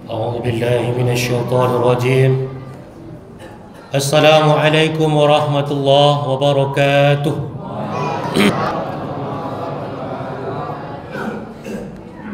أعوذ بالله من الشيطان الرجيم. السلام عليكم ورحمة الله وبركاته.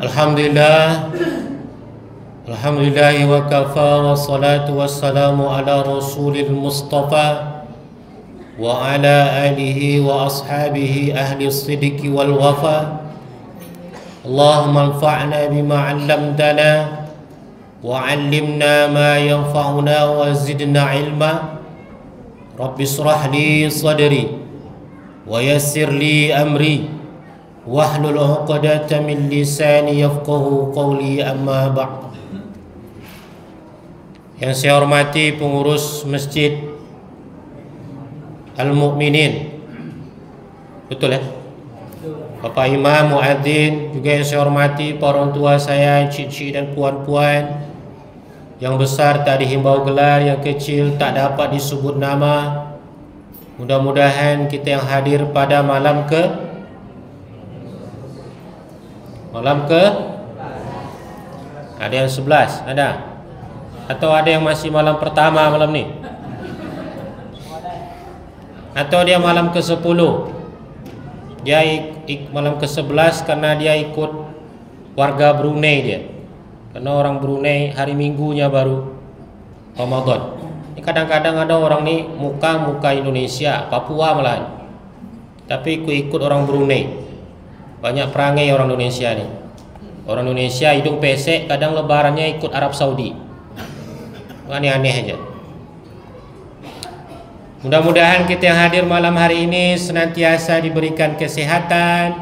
Alhamdulillah, Alhamdulillahi wa kafa, wassalatu wassalamu ala rasulil mustafa wa ala alihi wa ashabihi ahli sidiki wal wafa. Allahumma anfa'na bima 'allamtana wa 'allimna ma yanfa'una wa zidna ilma. Rabbi israh li sadri wa yassir li amri wahlul 'uqdatam min lisani yafqahu qawli, amma ba'd. Yang saya hormati pengurus Masjid Al-Mu'minin, betul ya? Bapak Imam, Muadzin, juga yang saya hormati para orang tua saya, cik-cik dan puan-puan. Yang besar tak dihimbau gelar, yang kecil tak dapat disebut nama. Mudah-mudahan kita yang hadir pada malam ke ada yang 11, ada? Atau ada yang masih malam pertama malam ni? Atau dia malam ke-10? Dia malam ke-11 karena dia ikut warga Brunei dia. Karena orang Brunei hari Minggunya baru Ramadan. Ini kadang-kadang ada orang ni muka Indonesia, Papua malahan, tapi ikut orang Brunei. Banyak perangai orang Indonesia ni. Orang Indonesia hidung pesek, kadang lebarannya ikut Arab Saudi. Aneh-aneh aja. Mudah-mudahan kita yang hadir malam hari ini senantiasa diberikan kesehatan,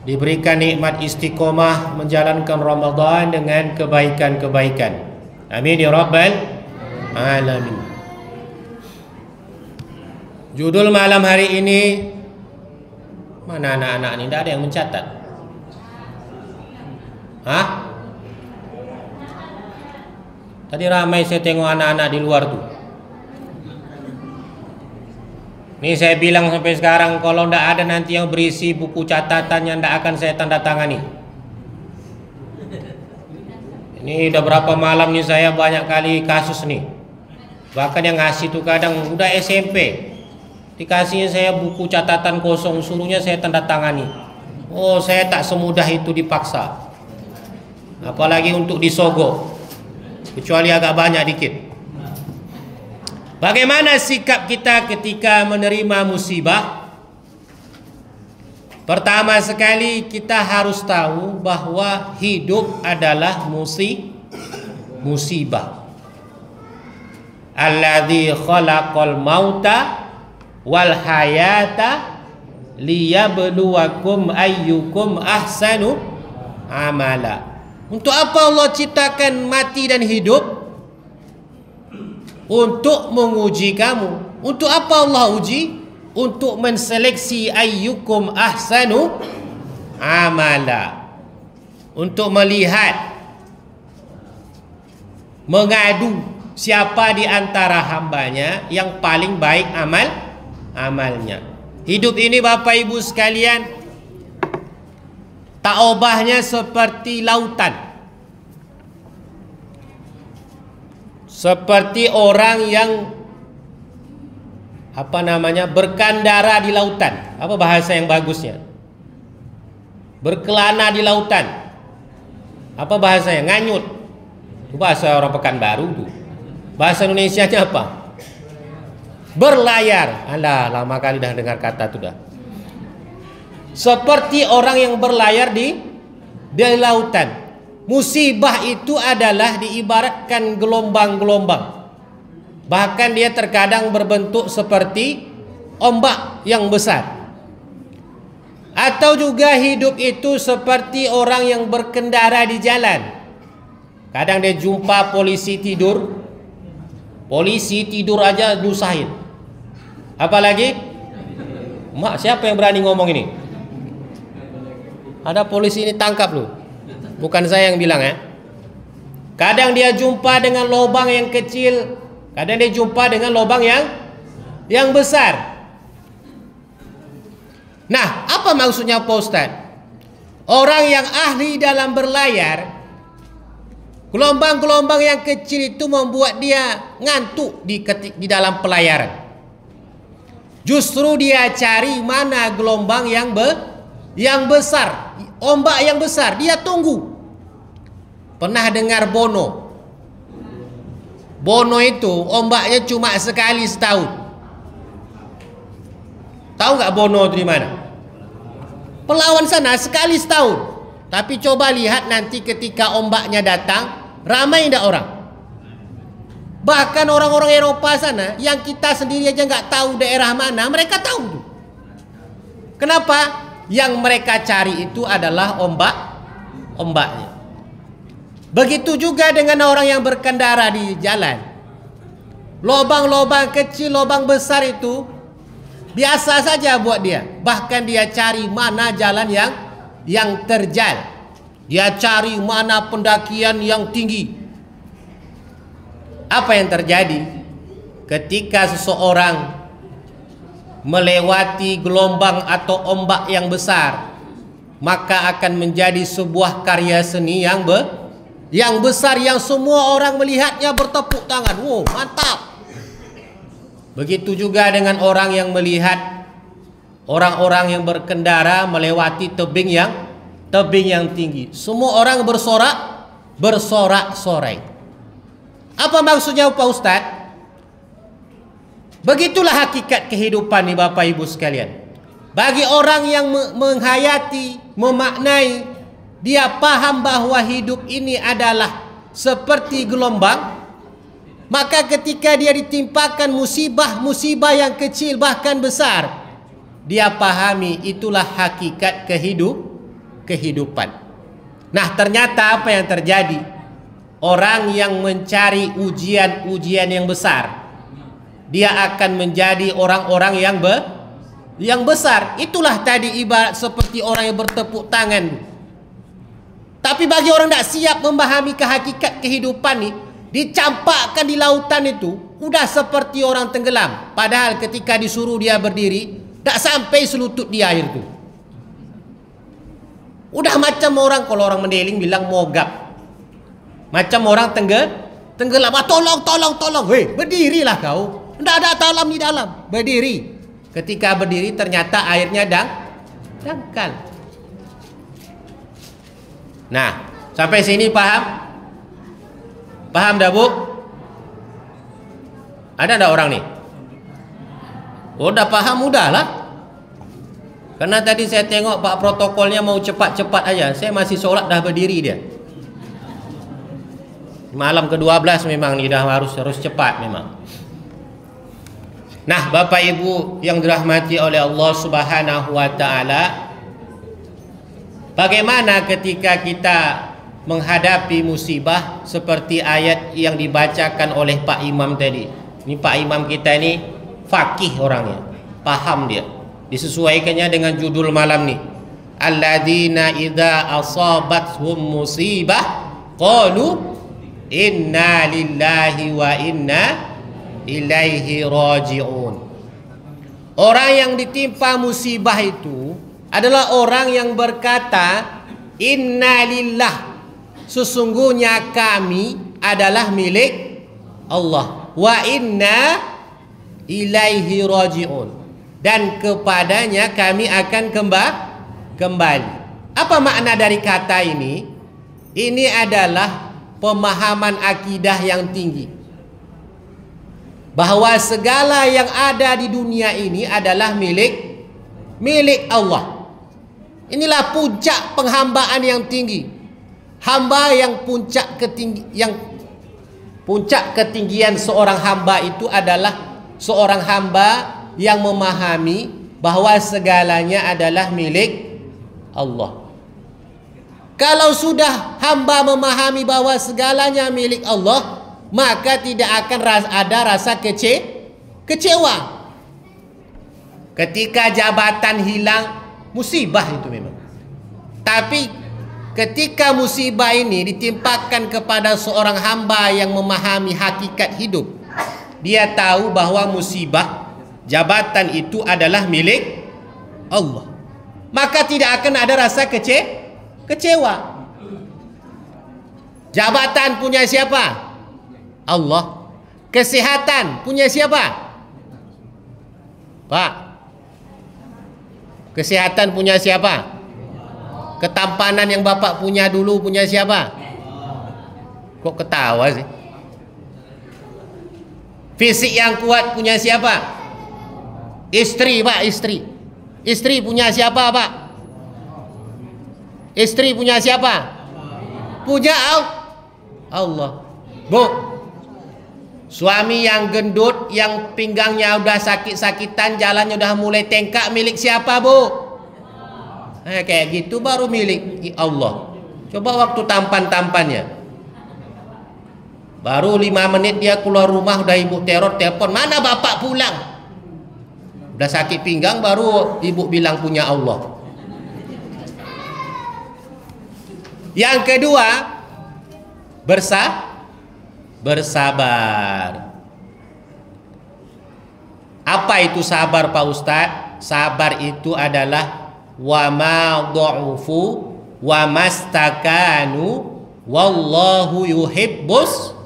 diberikan nikmat istiqomah menjalankan Ramadan dengan kebaikan-kebaikan. Amin ya rabbal alamin. Judul malam hari ini, mana anak-anak ini? Tidak ada yang mencatat. Hah? Tadi ramai saya tengok anak-anak di luar tuh. Ini saya bilang sampai sekarang, kalau tidak ada nanti yang berisi buku catatan yang tidak akan saya tanda tangani. Ini udah berapa malam nih saya banyak kali kasus nih. Bahkan yang ngasih tuh kadang udah SMP, dikasihnya saya buku catatan kosong, suruhnya saya tanda tangani. Oh, saya tak semudah itu dipaksa. Apalagi untuk disogok, kecuali agak banyak dikit. Bagaimana sikap kita ketika menerima musibah? Pertama sekali kita harus tahu bahwa hidup adalah musibah. Alladzi khalaqal mauta wal hayata liyabluwakum ayyukum ahsanu amala. Untuk apa Allah ciptakan mati dan hidup? Untuk menguji kamu. Untuk apa Allah uji? Untuk menseleksi ayyukum ahsanu amala. Untuk melihat, mengadu siapa di antara hambanya yang paling baik amalnya. Hidup ini Bapak Ibu sekalian, tak obahnya seperti lautan. Seperti orang yang berkandara di lautan. Apa bahasa yang bagusnya? Berkelana di lautan. Apa bahasanya? Nganyut. Itu bahasa orang Pekanbaru tuh. Bahasa Indonesianya apa? Berlayar. Alah, lama kali dah dengar kata itu dah. Seperti orang yang berlayar di lautan. Musibah itu adalah diibaratkan gelombang-gelombang. Bahkan dia terkadang berbentuk seperti ombak yang besar. Atau juga hidup itu seperti orang yang berkendara di jalan. Kadang dia jumpa polisi tidur. Polisi tidur aja nyusahin. Apalagi? Mak, siapa yang berani ngomong ini? Ada polisi ini, tangkap lu. Bukan saya yang bilang ya. Kadang dia jumpa dengan lubang yang kecil, kadang dia jumpa dengan lubang yang besar. Nah, apa maksudnya Pak Ustaz? Orang yang ahli dalam berlayar Gelombang-gelombang yang kecil itu membuat dia ngantuk di dalam pelayaran. Justru dia cari mana gelombang yang besar, ombak yang besar, dia tunggu. Pernah dengar Bono? Bono itu ombaknya cuma sekali setahun. Tahu nggak Bono itu di mana? Pelawan sana, sekali setahun. Tapi coba lihat nanti ketika ombaknya datang, ramai tidak orang? Bahkan orang-orang Eropa sana, yang kita sendiri aja nggak tahu daerah mana, mereka tahu tuh. Kenapa? Yang mereka cari itu adalah ombaknya. Begitu juga dengan orang yang berkendara di jalan. Lobang-lobang kecil, lobang besar itu biasa saja buat dia. Bahkan dia cari mana jalan yang terjal. Dia cari mana pendakian yang tinggi. Apa yang terjadi ketika seseorang melewati gelombang atau ombak yang besar, maka akan menjadi sebuah karya seni yang besar, yang semua orang melihatnya bertepuk tangan. Wow, mantap. Begitu juga dengan orang yang melihat orang-orang yang berkendara melewati tebing yang tinggi. Semua orang bersorak-sorai. Apa maksudnya Pak Ustaz? Begitulah hakikat kehidupan nih Bapak Ibu sekalian. Bagi orang yang menghayati, memaknai, dia paham bahwa hidup ini adalah seperti gelombang, maka ketika dia ditimpakan musibah yang kecil bahkan besar, dia pahami itulah hakikat kehidupan. Nah, ternyata apa yang terjadi? Orang yang mencari ujian-ujian yang besar, dia akan menjadi orang-orang yang besar. Itulah tadi ibarat seperti orang yang bertepuk tangan. Tapi bagi orang tidak siap memahami hakikat kehidupan ini, dicampakkan di lautan itu, udah seperti orang tenggelam. Padahal ketika disuruh dia berdiri, tak sampai selutut di air itu. Udah macam orang, kalau orang mendeling bilang mogap. Macam orang tenggelam. Tolong. Hei, berdirilah kau. Tidak ada talam di dalam. Berdiri. Ketika berdiri ternyata airnya dangkal. Nah, sampai sini paham? Paham dah Bu? Ada enggak orang nih? Udah paham, udahlah. Karena tadi saya tengok Pak protokolnya mau cepat-cepat aja. Saya masih sholat dah berdiri dia. Malam ke-12 memang nih dah harus cepat memang. Nah, Bapak Ibu yang dirahmati oleh Allah Subhanahu wa taala, bagaimana ketika kita menghadapi musibah seperti ayat yang dibacakan oleh Pak Imam tadi. Ini Pak Imam kita ini faqih orangnya, paham dia. Disesuaikannya dengan judul malam nih. Alladzina idza asabathum musibah qalu inna lillahi wa inna ilaihi raji'un. Orang yang ditimpa musibah itu adalah orang yang berkata, inna lillah, sesungguhnya kami adalah milik Allah, wa inna ilaihi raji'un, dan kepadanya kami akan kembali. Apa makna dari kata ini? Ini adalah pemahaman akidah yang tinggi, bahwa segala yang ada di dunia ini adalah milik Allah. Inilah puncak penghambaan yang tinggi. Hamba yang puncak ketinggian seorang hamba itu adalah seorang hamba yang memahami bahwa segalanya adalah milik Allah. Kalau sudah hamba memahami bahwa segalanya milik Allah, maka tidak akan ada rasa kecewa. Ketika jabatan hilang, musibah itu memang. Tapi ketika musibah ini ditimpakan kepada seorang hamba yang memahami hakikat hidup, dia tahu bahwa musibah jabatan itu adalah milik Allah, maka tidak akan ada rasa kecewa. Jabatan punya siapa? Allah. Kesehatan punya siapa? Pak. Kesehatan punya siapa? Ketampanan yang Bapak punya dulu punya siapa? Kok ketawa sih? Fisik yang kuat punya siapa? Istri, Pak, istri. Istri punya siapa, Pak? Istri punya siapa? Punya Allah. Bu, suami yang gendut, yang pinggangnya udah sakit-sakitan, jalannya udah mulai tengkak, milik siapa, Bu? Kayak gitu baru milik Allah. Coba waktu tampan-tampannya, baru 5 menit dia keluar rumah udah ibu teror telepon, mana bapak pulang? Udah sakit pinggang baru ibu bilang punya Allah. Yang kedua, bersabar. Apa itu sabar, Pak Ustadz? Sabar itu adalah wa ma dha'ufu wa mastakanu wallahu yuhibbus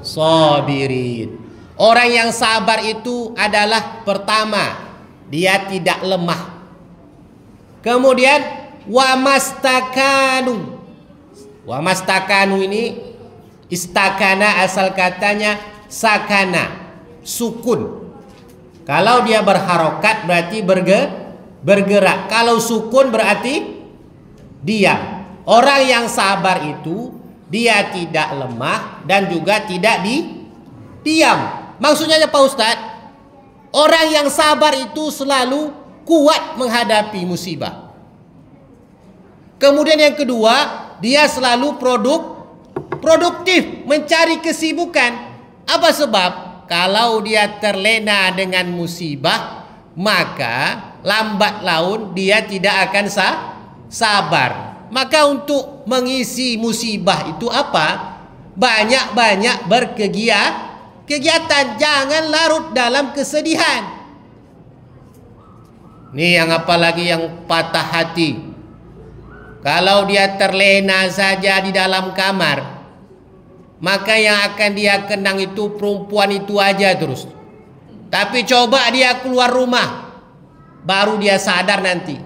sabirin. Orang yang sabar itu adalah pertama, dia tidak lemah. Kemudian wa mastakanu. Wa mastakanu ini istakana asal katanya sakana, sukun. Kalau dia berharokat berarti bergerak. Kalau sukun berarti diam. Orang yang sabar itu dia tidak lemah dan juga tidak diam. Maksudnya Pak Ustadz, orang yang sabar itu selalu kuat menghadapi musibah. Kemudian yang kedua, dia selalu produktif, mencari kesibukan. Apa sebab? Kalau dia terlena dengan musibah, maka lambat laun dia tidak akan sabar. Maka untuk mengisi musibah itu apa? Banyak-banyak berkegiatan. Jangan larut dalam kesedihan. Nih yang apalagi yang patah hati. Kalau dia terlena saja di dalam kamar, maka yang akan dia kenang itu perempuan itu aja terus. Tapi coba dia keluar rumah, baru dia sadar nanti.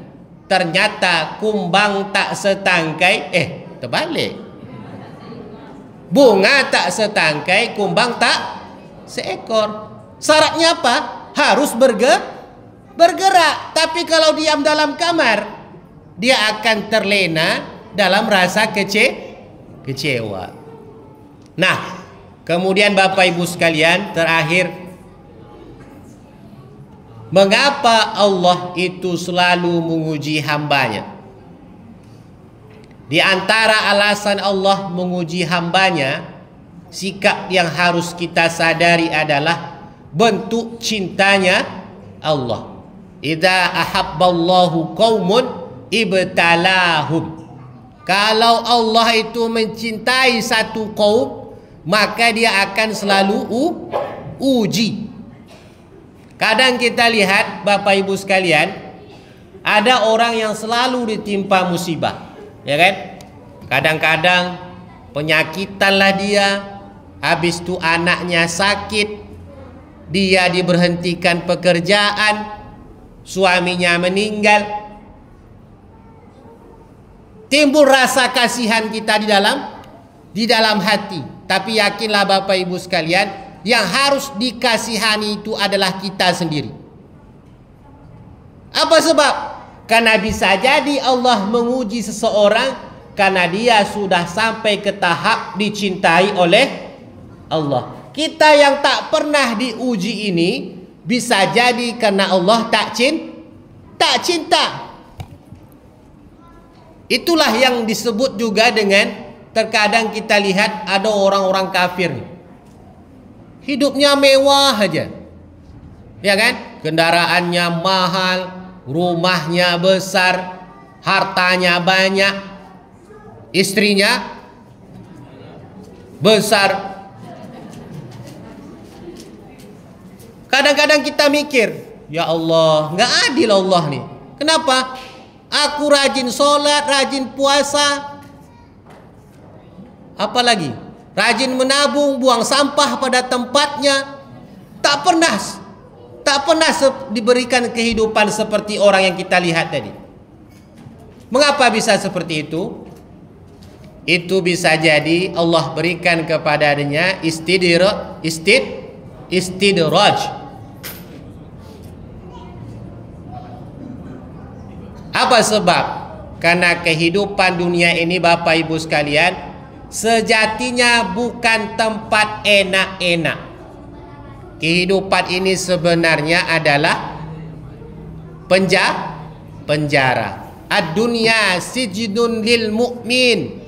Ternyata kumbang tak setangkai, terbalik. Bunga tak setangkai, kumbang tak seekor. Syaratnya apa? Harus bergerak. Tapi kalau diam dalam kamar, dia akan terlena dalam rasa kecewa. Nah, kemudian Bapak Ibu sekalian, terakhir, mengapa Allah itu selalu menguji hambanya? Di antara alasan Allah menguji hambanya, sikap yang harus kita sadari adalah bentuk cintanya Allah. Idza ahabballahu qaumun ibtalahum. Kalau Allah itu mencintai satu kaum, maka dia akan selalu uji. Kadang kita lihat Bapak Ibu sekalian, ada orang yang selalu ditimpa musibah, ya kan? Kadang-kadang penyakitanlah dia, habis itu anaknya sakit, dia diberhentikan pekerjaan, suaminya meninggal. Timbul rasa kasihan kita di dalam hati. Tapi yakinlah Bapak Ibu sekalian, yang harus dikasihani itu adalah kita sendiri. Apa sebab? Karena bisa jadi Allah menguji seseorang karena dia sudah sampai ke tahap dicintai oleh Allah. Kita yang tak pernah diuji ini bisa jadi karena Allah tak cinta. Itulah yang disebut juga dengan, terkadang kita lihat ada orang-orang kafir, hidupnya mewah aja, ya kan? Kendaraannya mahal, rumahnya besar, hartanya banyak, istrinya besar. Kadang-kadang kita mikir, ya Allah, nggak adil Allah nih. Kenapa? Aku rajin sholat, rajin puasa, Apalagi rajin menabung, buang sampah pada tempatnya. Tak pernah diberikan kehidupan seperti orang yang kita lihat tadi. Mengapa bisa seperti itu? Itu bisa jadi Allah berikan kepadanya istidraj. Apa sebab? Karena kehidupan dunia ini Bapak Ibu sekalian, sejatinya bukan tempat enak-enak. Kehidupan ini sebenarnya adalah penjara. Ad-dunya sijnun lil mu'min.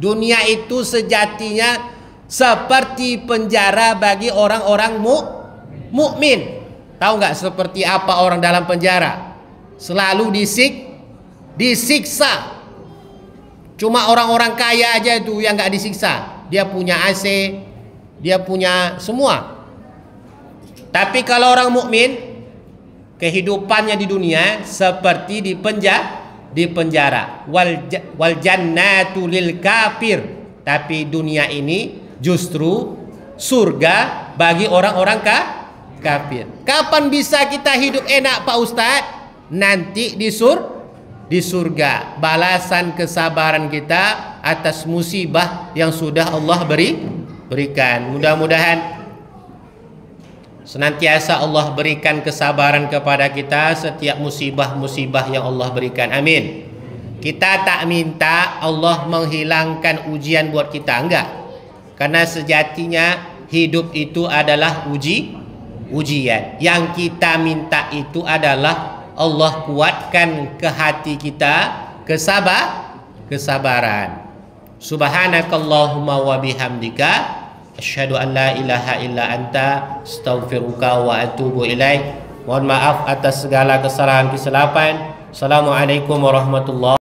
Dunia itu sejatinya seperti penjara bagi orang-orang mukmin. Tahu nggak seperti apa orang dalam penjara? Selalu disiksa. Cuma orang-orang kaya aja itu yang nggak disiksa. Dia punya AC, dia punya semua. Tapi kalau orang mukmin, kehidupannya di dunia seperti di penjara. Wal jannatu lil kafir. Tapi dunia ini justru surga bagi orang-orang kafir. Kapan bisa kita hidup enak Pak Ustadz? Nanti di surga. Balasan kesabaran kita atas musibah yang sudah Allah berikan. Mudah-mudahan senantiasa Allah berikan kesabaran kepada kita setiap musibah-musibah yang Allah berikan. Amin. Kita tak minta Allah menghilangkan ujian buat kita, enggak. Karena sejatinya hidup itu adalah ujian. Yang kita minta itu adalah Allah kuatkan ke hati kita kesabaran. Subhanakallahumma wa bihamdika asyhadu an la ilaha illa anta astaghfiruka wa atubu ilaik. Mohon maaf atas segala kesalahan kesilapan. Assalamualaikum warahmatullahi